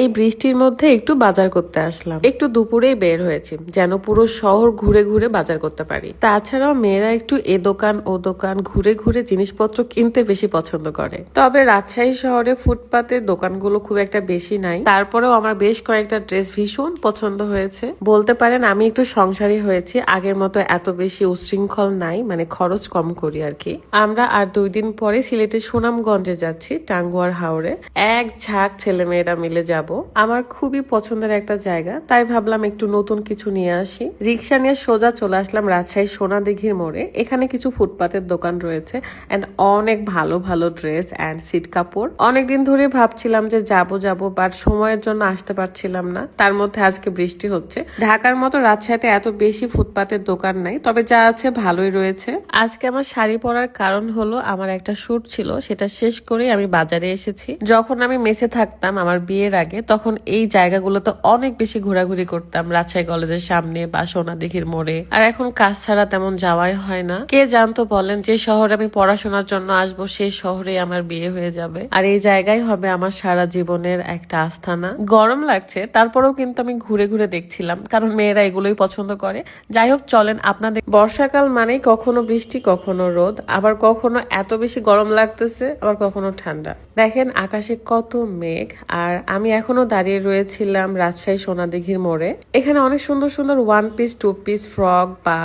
এই বৃষ্টির মধ্যে একটু বাজার করতে আসলাম। একটু দুপুরেই বের হয়েছি যেন পুরো শহর ঘুরে ঘুরে বাজার করতে পারি। তাছাড়াও মেয়েরা একটু এ দোকান ও দোকান ঘুরে ঘুরে জিনিসপত্র কিনতে বেশি পছন্দ করে। তবে রাজশাহী শহরে ফুটপাতের দোকানগুলো খুব একটা বেশি নাই, তারপরেও আমার বেশ কয়েকটা ড্রেস ভীষণ পছন্দ হয়েছে। বলতে পারেন আমি একটু সংসারী হয়েছি, আগের মতো এত বেশি উচ্ছৃঙ্খল নাই, মানে খরচ কম করি আর কি। আমরা আর 2 দিন পরে সিলেটের সুনামগঞ্জে যাচ্ছি, টাঙ্গুয়ার হাওরে। এক ঝাঁক ছেলে মেয়েরা মিলে যাব। আমার খুবই পছন্দের একটা জায়গা, তাই ভাবলাম একটু নতুন কিছু নিয়ে আসি। রিক্সা নিয়ে সোজা চলে আসলাম রাজশাহী সোনাদিঘির মোড়ে। এখানে কিছু ফুটপাতের দোকান রয়েছে এন্ড অনেক ভালো ভালো ড্রেস এন্ড সিট কাপড়। অনেকদিন ধরে ভাবছিলাম যে যাব বাট সময়ের জন্য আসতে পারছিলাম না। তার মধ্যে আজকে বৃষ্টি হচ্ছে। ঢাকার মতো রাজশাহীতে এত বেশি ফুটপাতের দোকান নাই, তবে যা আছে ভালোই রয়েছে। আজকে আমার শাড়ি পরার কারণ হলো আমার একটা শুট ছিল, সেটা শেষ করে আমি বাজারে এসেছি। যখন আমি মেসে থাকতাম আমার বিয়ের আগে, তখন এই জায়গাগুলোতে অনেক বেশি ঘোরাঘুরি করতাম, রাজশাহী কলেজের সামনে বা সোনাদিঘির মোড়ে। আর এখন কাজ ছাড়া তেমন যাওয়াই হয় না। কে জানতো বলেন, যে শহরে আমি পড়াশোনার জন্য আসবো সেই শহরে আমার বিয়ে হয়ে যাবে, আর এই জায়গায় হবে আমার সারা জীবনের একটা আস্থানা। গরম লাগছে, তারপরেও কিন্তু আমি ঘুরে ঘুরে দেখছিলাম, কারণ মেয়েরা এগুলোই পছন্দ করে। যাই হোক চলেন আপনাদের। বর্ষাকাল মানেই কখনো বৃষ্টি কখনো রোদ, আবার কখনো এত বেশি গরম লাগতেছে, আবার কখনো ঠান্ডা। দেখেন আকাশে কত মেঘ। আর আমি এখনো দাঁড়িয়ে রয়েছিলাম রাজশাহী সোনাদিঘির মোড়ে। এখানে অনেক সুন্দর সুন্দর 1 পিস 2 পিস ফ্রক বা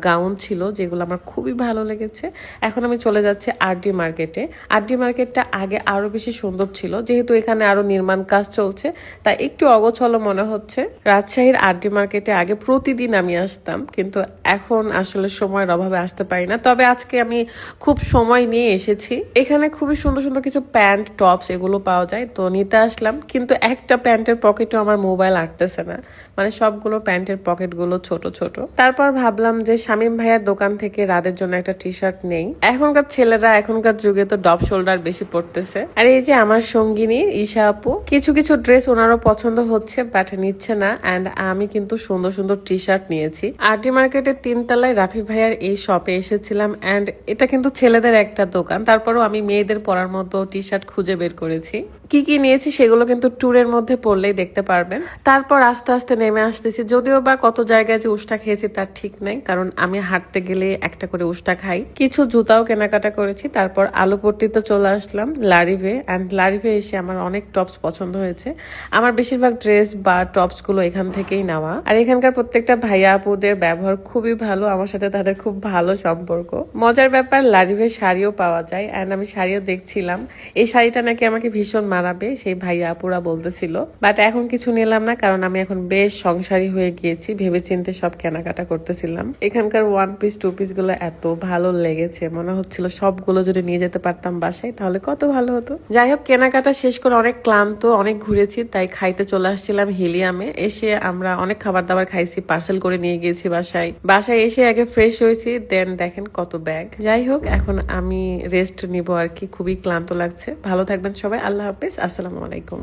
গাউন ছিল, যেগুলো আমার খুবই ভালো লেগেছে। এখন আমি চলে যাচ্ছি আরডি মার্কেটে। আরডি মার্কেটটা আগে আরো বেশি সুন্দর ছিল, যেহেতু এখানে আরো নির্মাণ কাজ চলছে তাই একটু অগোছালো মনে হচ্ছে। রাজশাহীর আরডি মার্কেটে আগে প্রতিদিন আমি আসতাম, কিন্তু এখন আসলে সময়ের অভাবে আসতে পারি না। তবে আজকে আমি খুব সময় নিয়ে এসেছি। এখানে খুবই সুন্দর সুন্দর কিছু প্যান্ট টপস এগুলো পাওয়া যায়, তো নিতে আসলাম। কিন্তু একটা প্যান্টের পকেটও আমার মোবাইল আটতেছে না, মানে সবগুলো প্যান্টের পকেট গুলো ছোট ছোট। তারপর ভাবলাম যে শামীম ভাইয়ার দোকান থেকে রাদের জন্য একটা টি শার্ট নেই। এখনকার ছেলেরা এখনকার যুগে তো ডপ শোল্ডার বেশি পড়তেছে। আর এই যে আমার সঙ্গিনী ঈশা আপু, কিছু কিছু ড্রেস ওনারও পছন্দ হচ্ছে বাট নিচ্ছে না। এন্ড আমি কিন্তু সুন্দর সুন্দর টি শার্ট নিয়েছি। আরডি মার্কেটের 3 তলায় রাফি ভাইয়ার এই শপে এসেছিলাম। এন্ড এটা কিন্তু ছেলেদের একটা দোকান, তারপরও আমি মেয়েদের পরার মতো টি শার্ট খুঁজে বের করেছি। কি কি নিয়েছি সেগুলো কিন্তু ট্যুরের মধ্যে পড়লেই দেখতে পারবেন। তারপর আস্তে আস্তে নেমে আসতেছি, যদিও বা কত জায়গায় যে উষ্টা খেয়েছি তার ঠিক নাই, কারণ আমি হাঁটতে গেলে একটা করে উষ্টা খাই। কিছু জুতাও কেনাকাটা করেছি। তারপর আলুপট্টিতে চলে আসলাম লারিভে। এন্ড লারিভে এসে আমার অনেক টপস পছন্দ হয়েছে। আমার বেশিরভাগ ড্রেস বা টপস গুলো এখান থেকেই নেওয়া। আর এখানকার প্রত্যেকটা ভাইয়া আপুদের ব্যবহার খুবই ভালো, আমার সাথে তাদের খুব ভালো সম্পর্ক। মজার ব্যাপার, লারিভে শাড়িও পাওয়া যায়। এন্ড আমি শাড়িও দেখছিলাম, এই শাড়িটা নাকি আমাকে ভীষণ মানাবে, সেই ভাইয়া আপুরা বলতেছিল। বাট এখন কিছু নিলাম না, কারণ আমি এখন বেশ সংসারী হয়ে গিয়েছি, ভেবে চিন্তে সব কেনাকাটা করতেছিলাম। এখানকার 1 পিস 2 পিস গুলো এত ভালো লেগেছে, মনে হচ্ছিল সবগুলো যদি নিয়ে যেতে পারতাম বাসায় তাহলে কত ভালো হতো। যাই হোক কেনাকাটা শেষ করে অনেক ক্লান্ত, অনেক ঘুরেছি, তাই খাইতে চলে আসছিলাম হিলিয়ামে। এসে আমরা অনেক খাবার দাবার খাইছি, পার্সেল করে নিয়ে গিয়েছি বাসায় এসে আগে ফ্রেশ হয়েছি, দেন দেখেন কত ব্যাগ। যাই হোক এখন আমি রেস্ট নিব আর কি, খুবই ক্লান্ত লাগছে। ভালো থাকবেন সবাই, আল্লাহ হাফেজ, আসসালামু আলাইকুম।